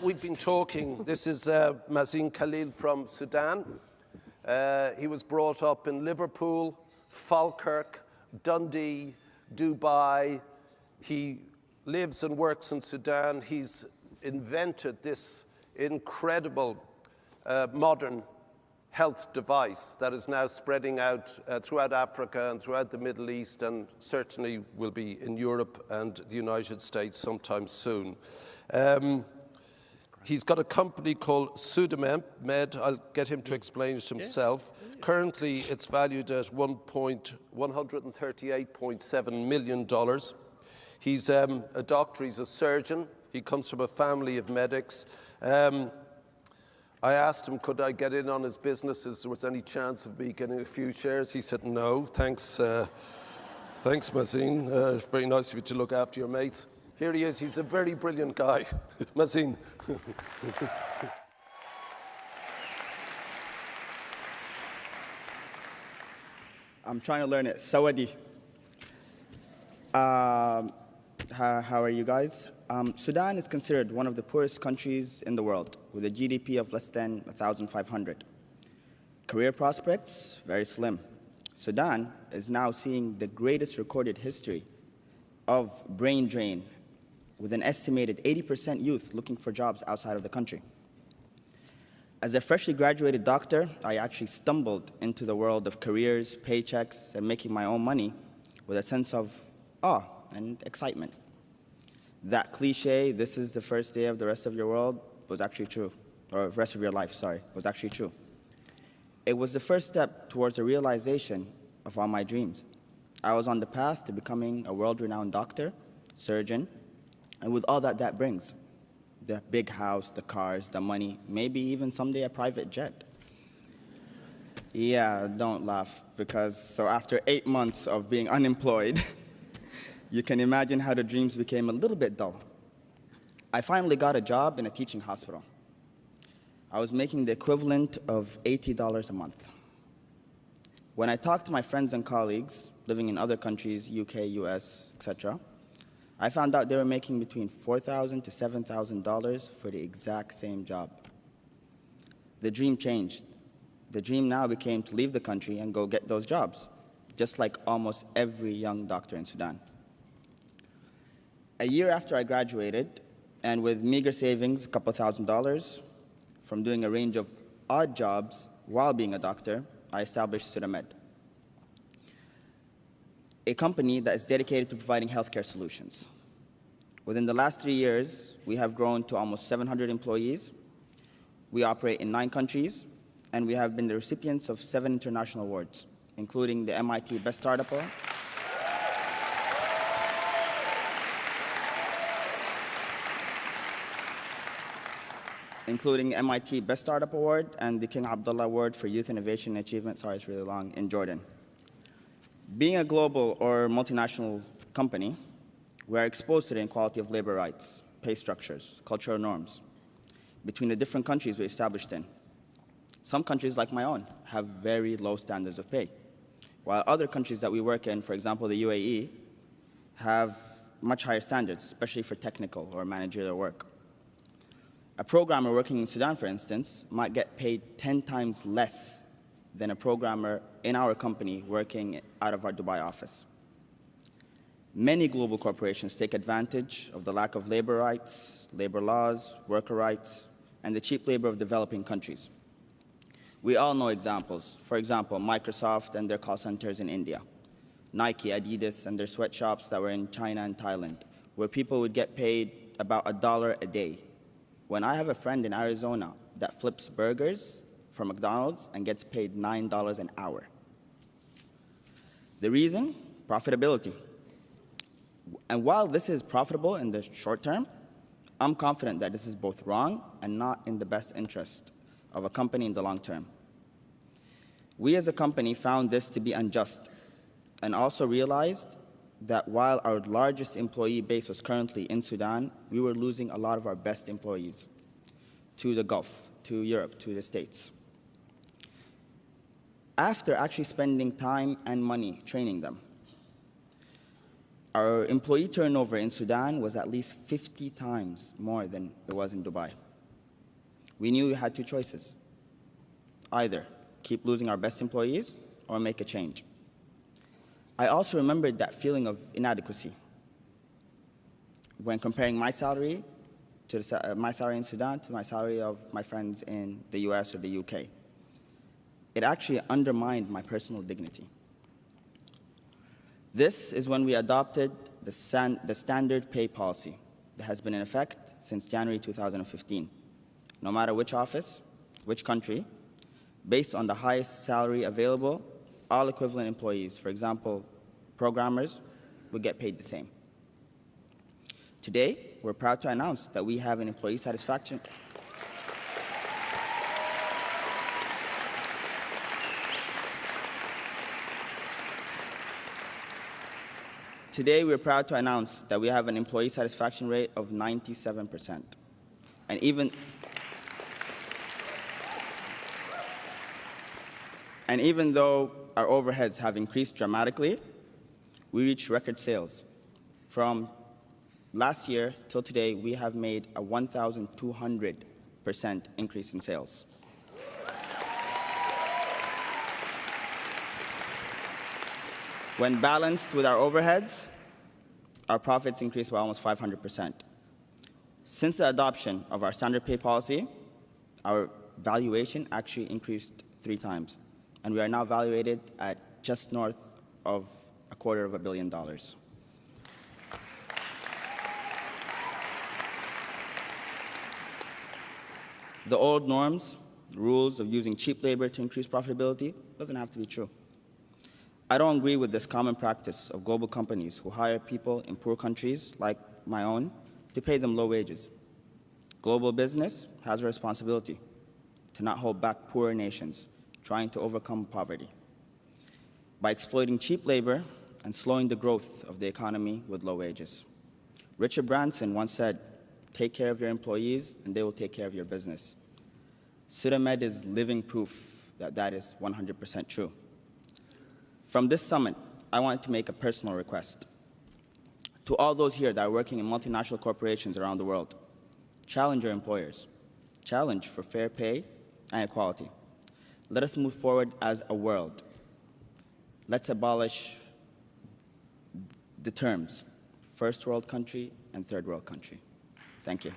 We've been talking. This is Mazin Khalil from Sudan. He was brought up in Liverpool, Falkirk, Dundee, Dubai. He lives and works in Sudan. He's invented this incredible modern health device that is now spreading out throughout Africa and throughout the Middle East, and certainly will be in Europe and the United States sometime soon. He's got a company called Sudamed. I'll get him to explain it himself. Yeah. Currently, it's valued at $138.7 million. He's a doctor, he's a surgeon. He comes from a family of medics. I asked him, could I get in on his business? If there was any chance of me getting a few shares? He said, no, thanks. Thanks, Mazin. Very nice of you to look after your mates. Here he is. He's a very brilliant guy. Mazin. I'm trying to learn it. Sawadi. How are you guys? Sudan is considered one of the poorest countries in the world, with a GDP of less than 1,500. Career prospects, very slim. Sudan is now seeing the greatest recorded history of brain drain, with an estimated 80% youth looking for jobs outside of the country. As a freshly graduated doctor, I actually stumbled into the world of careers, paychecks, and making my own money with a sense of awe and excitement. That cliche, this is the first day of the rest of your world, was actually true, or rest of your life, sorry, was actually true. It was the first step towards the realization of all my dreams. I was on the path to becoming a world-renowned doctor, surgeon, and with all that that brings, the big house, the cars, the money, maybe even someday a private jet. Yeah, don't laugh, because so after 8 months of being unemployed, you can imagine how the dreams became a little bit dull. I finally got a job in a teaching hospital. I was making the equivalent of $80 a month. When I talked to my friends and colleagues living in other countries, UK, US, etc., I found out they were making between $4,000 to $7,000 for the exact same job. The dream changed. The dream now became to leave the country and go get those jobs, just like almost every young doctor in Sudan. A year after I graduated, and with meager savings, a couple $1,000, from doing a range of odd jobs while being a doctor, I established Sudamed, a company that is dedicated to providing healthcare solutions. Within the last 3 years, we have grown to almost 700 employees. We operate in 9 countries, and we have been the recipients of 7 international awards, including the MIT Best Startup Award, and the King Abdullah Award for Youth Innovation and Achievement, sorry, it's really long, in Jordan. Being a global or multinational company, we are exposed to the inequality of labor rights, pay structures, cultural norms between the different countries we established in. Some countries, like my own, have very low standards of pay, while other countries that we work in, for example, the UAE, have much higher standards, especially for technical or managerial work. A programmer working in Sudan, for instance, might get paid 10 times less than a programmer in our company working out of our Dubai office. Many global corporations take advantage of the lack of labor rights, labor laws, worker rights, and the cheap labor of developing countries. We all know examples. For example, Microsoft and their call centers in India, Nike, Adidas, and their sweatshops that were in China and Thailand, where people would get paid about $1 a day. When I have a friend in Arizona that flips burgers for McDonald's and gets paid $9 an hour. The reason? Profitability. And while this is profitable in the short term, I'm confident that this is both wrong and not in the best interest of a company in the long term. We as a company found this to be unjust, and also realized that while our largest employee base was currently in Sudan, we were losing a lot of our best employees to the Gulf, to Europe, to the States. After actually spending time and money training them, Our employee turnover in Sudan was at least 50 times more than it was in Dubai. We knew we had two choices: either keep losing our best employees or make a change. I also remembered that feeling of inadequacy when comparing my salary in Sudan to my salary of my friends in the US or the UK. It actually undermined my personal dignity. This is when we adopted the standard pay policy that has been in effect since January 2015. No matter which office, which country, based on the highest salary available, all equivalent employees, for example, programmers, would get paid the same. Today, we're proud to announce that we have an employee satisfaction. Today, we're proud to announce that we have an employee satisfaction rate of 97%. And even though our overheads have increased dramatically, we reached record sales. From last year till today, we have made a 1,200% increase in sales. When balanced with our overheads, our profits increased by almost 500%. Since the adoption of our standard pay policy, our valuation actually increased 3 times, and we are now valuated at just north of $250 million. The old norms, rules of using cheap labor to increase profitability, doesn't have to be true. I don't agree with this common practice of global companies who hire people in poor countries like my own to pay them low wages. Global business has a responsibility to not hold back poorer nations trying to overcome poverty by exploiting cheap labor and slowing the growth of the economy with low wages. Richard Branson once said, "Take care of your employees and they will take care of your business." SudaMed is living proof that that is 100% true. From this summit, I wanted to make a personal request. To all those here that are working in multinational corporations around the world, challenge your employers. Challenge for fair pay and equality. Let us move forward as a world. Let's abolish the terms first world country and third world country. Thank you.